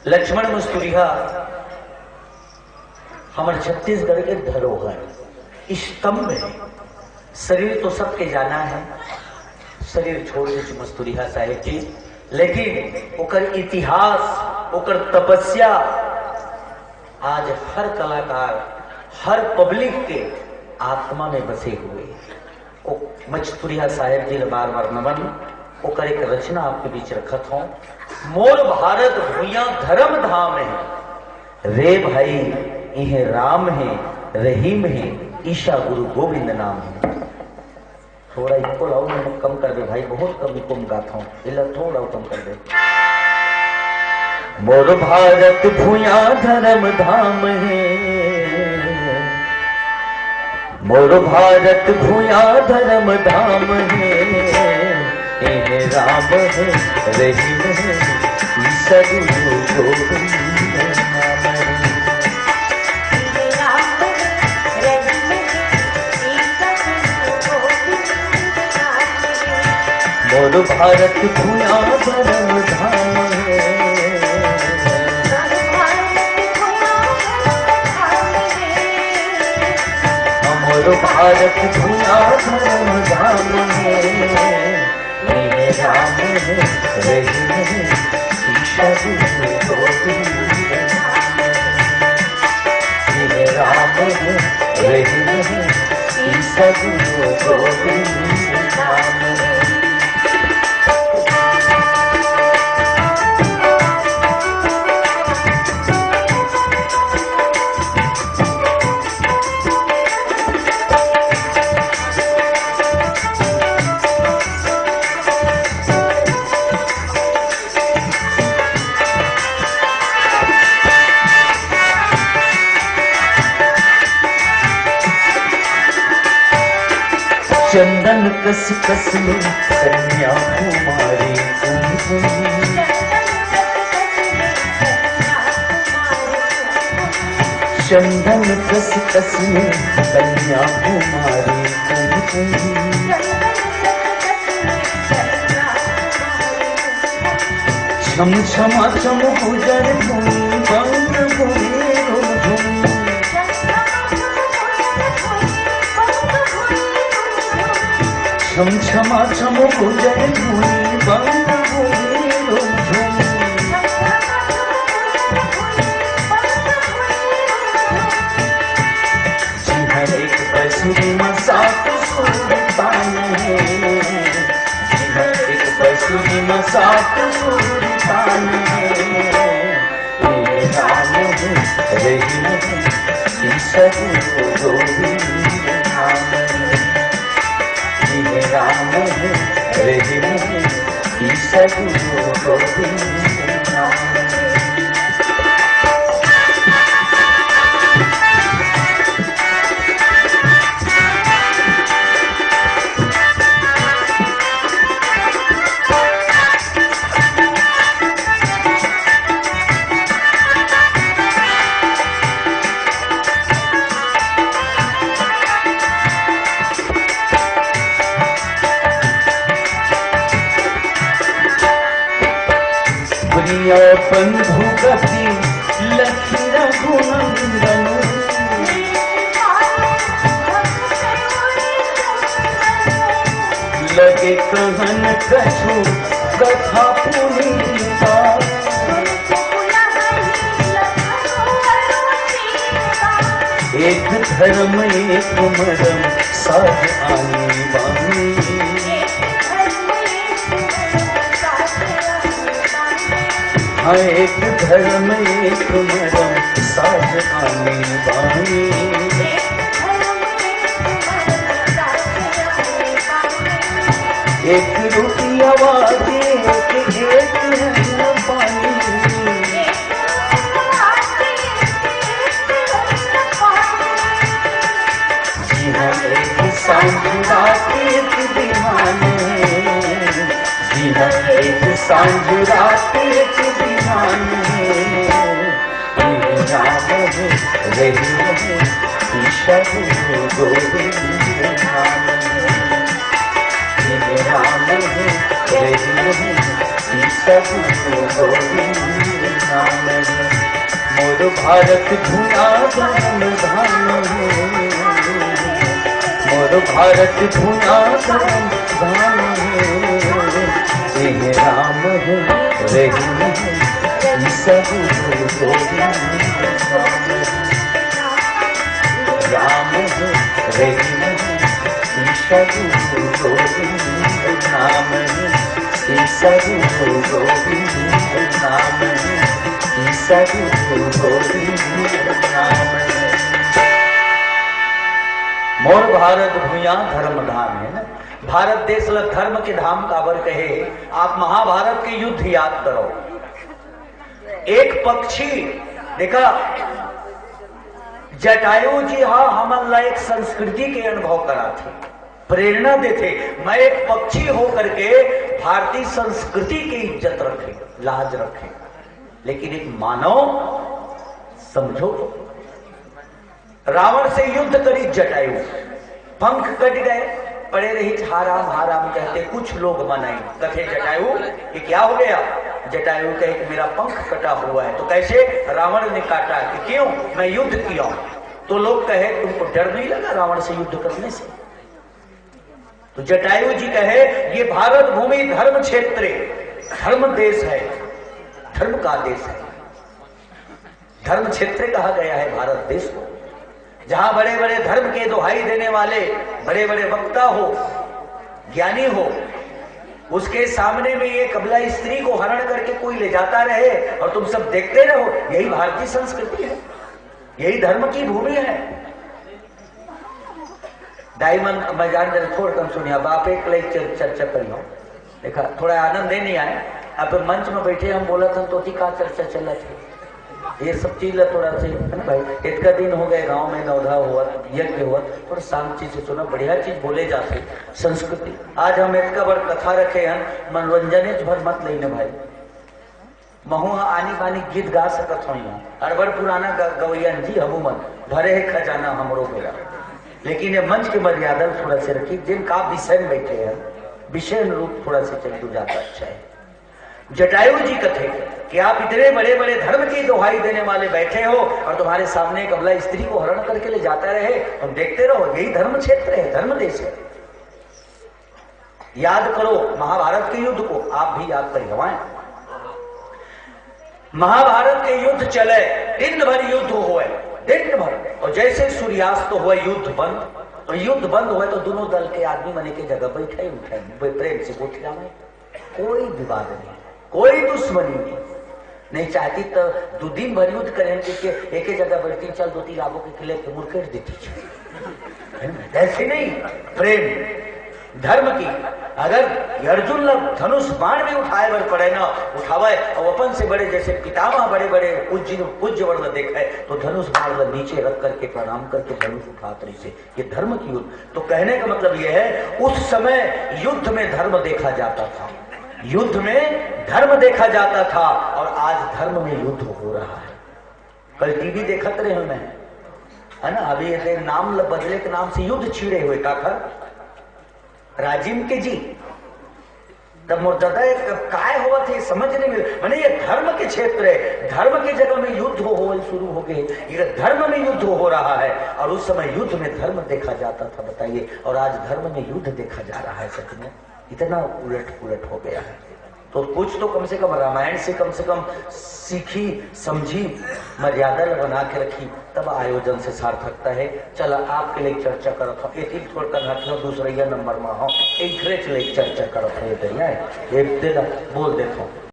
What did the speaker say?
लक्ष्मण मस्तूरिया हमारे छत्तीसगढ़ के धरोहर स्तंभ है। शरीर तो सबके जाना है, शरीर छोड़ दीजिए मस्तूरिया साहेब जी, लेकिन ओकर इतिहास, ओकर तपस्या आज हर कलाकार, हर पब्लिक के आत्मा में बसे हुए। ओ मस्तूरिया साहेब जी बार बार नमन। ओकर एक रचना आपके बीच रखत हूं। मोर भारत भूया धर्म धाम है, रे भाई इहे राम है, रहीम है, ईशा गुरु गोविंद नाम है। थोड़ा इसको लाओ, कम कर दे भाई, बहुत कम कम गाता हूँ, इला थोड़ा कम कर दे। मोर भारत भूया धर्म धाम है, मोर भारत भूया धर्म धाम है, इहे राम है, रहीम है, ईशा गुरु गोविंद नाम है। मोर भारत भूया धर्म धाम है, मोर भारत भूया धर्म धाम है, इहे राम है, रहीम है, ईशा गुरु गोविंद नाम है। इहे राम है, रहीम है, ईशा गुरु गोविंद नाम है। चंदन कस कस में कन्याकुमारी चंदन कस कस में कन्याकुमारी छम छमा छम गुजर भूमि बंग भूमि छम छमा छम गुजर भूमि बंग भूमि जी हर एक बंसुरी में सात सुर तान है, जी हर एक बंसुरी में सात सुर तान है, ये राम है, रहीम है, ईशा गुरु गोविंद नाम है। इहे राम है, रहीम है, ईशा गुरु गोविंद नाम है। बंधु गति लखी रघुनंदन लगे कहन कछु कथा पुनीता, एक धर्म एक मरम साध आनी बानी, हाँ एक धर्म एक मरम साध आनी बानी, एक रोटी आवाज एक है पानी, जी हाँ एक सांझ रात एक बिहान है, जी हाँ एक सांझ रात एक बिहान है, ये राम है, रहीम है, ईशा गुरु गोविंद नाम है। ये राम है, रहीम है, ईशा गुरु गोविंद नाम है। मोर भारत भूया धर्म धाम है, मोर भारत भूया धर्म धाम है। ये राम है रहीम है सब गोविंद, राम है रहीम है सब गोविंद नाम है, सब गोविंद नाम है, सब गोविंद नाम है। मोर भारत भूया धर्म धाम है ना, भारत देश लग धर्म के धाम काबर कहे। आप महाभारत के युद्ध याद करो। एक पक्षी देखा जटायु जी हाँ हमन एक संस्कृति के अनुभव करा थे, प्रेरणा देते। मैं एक पक्षी होकर के भारतीय संस्कृति की इज्जत रखे, लाज रखे, लेकिन एक मानव समझो रावण से युद्ध करी जटायु, पंख कट गए, पड़े रही हाराम हाराम कहते। कुछ लोग मनाई कथे जटायु ये क्या हो गया। जटायु कहे कि मेरा पंख कटा हुआ है। तो कैसे रावण ने काटा कि क्यों मैं युद्ध किया। तो लोग कहे तुमको डर नहीं लगा रावण से युद्ध करने से। तो जटायु जी कहे ये भारत भूमि धर्म क्षेत्र धर्म देश है, धर्म का देश है, धर्म क्षेत्र कहा गया है भारत देश को, जहां बड़े बड़े धर्म के दुहाई देने वाले बड़े बड़े वक्ता हो, ज्ञानी हो, उसके सामने में ये कबला स्त्री को हरण करके कोई ले जाता रहे और तुम सब देखते रहो। यही भारतीय संस्कृति है, यही धर्म की भूमि है। डायमंड मैं जान दे थोड़ा कम सुनिया बाप एक लाइक चर्चा करियो देखा थोड़ा आनंद नहीं आए। अब मंच में बैठे हम बोला था तो का चर्चा चला थी ये सब चीज थोड़ा सी भाई। इतना दिन हो गए गांव में नौधा हुआ यज्ञ हुआ, थोड़ा शांत चीज से सुना, बढ़िया चीज बोले जाते संस्कृति। आज हम इतना बड़ कथा रखे हैं, मनोरंजन भर मत लेने भाई। महू आनी बानी गीत गा सकत हो, अरबड़ पुराना गवैयन जी हमूमन भरे है खजाना हमरो बेरा, लेकिन ये मंच की मर्यादा थोड़ा से रखी। जिनका विषय में बैठे हैं विषय रूप थोड़ा से चल जाता अच्छा है। जटायु जी कथे कि आप इतने बड़े बड़े धर्म की दुहाई देने वाले बैठे हो और तुम्हारे सामने एक अबला स्त्री को हरण करके ले जाता रहे, तुम देखते रहो। यही धर्म क्षेत्र है, धर्म देश है। याद करो महाभारत के युद्ध को, आप भी याद करिए। महाभारत के युद्ध चले, दिन भर युद्ध हुए, दिन भर, और जैसे सूर्यास्त हुआ युद्ध बंद। तो युद्ध बंद हुए तो दोनों दल के आदमी मने के जगह बैठे उठे प्रेम से गोठिया में, कोई विवाद नहीं, कोई दुश्मनी नहीं चाहती। तो दो दिन भर युद्ध करेंगे कि एक ही जगह बैठती, चल दो तीन लाभों के खिले के मुरकेट देती। ऐसे नहीं, प्रेम धर्म की। अगर अर्जुन लोग धनुष बाण भी उठाए बर पड़े ना उठावे, और अपन से बड़े जैसे पितामह बड़े बड़े पूज्य वर्ण देखे तो धनुष बाण नीचे रख करके प्रणाम करके धनुष उठाते रही से। ये धर्म की युद्ध। तो कहने का मतलब यह है उस समय युद्ध में धर्म देखा जाता था, युद्ध में धर्म देखा जाता था, और आज धर्म में युद्ध हो रहा है। कल टीवी देखते रहे मैं, है ना, अभी ये नाम बदले के नाम से युद्ध छिड़े हुए काखर राजिम के जी। तब मुर्दादा काय हुआ थे समझ नहीं मिले। मैंने ये धर्म के क्षेत्र है, धर्म की जगह में युद्ध हो शुरू हो गए। ये धर्म में युद्ध हो रहा है, और उस समय युद्ध में धर्म देखा जाता था, बताइए। और आज धर्म में युद्ध देखा जा रहा है। सच में इतना उलट पुलट हो गया है। तो कुछ तो कम से कम रामायण से कम सीखी समझी, मर्यादा बना के रखी, तब आयोजन से सार्थकता है। चला आपके लिए चर्चा करत हो, एक छोड़कर हटो दूसरा नंबर में हो, एक चर्चा करत हो, एक दिन बोल देता हूँ।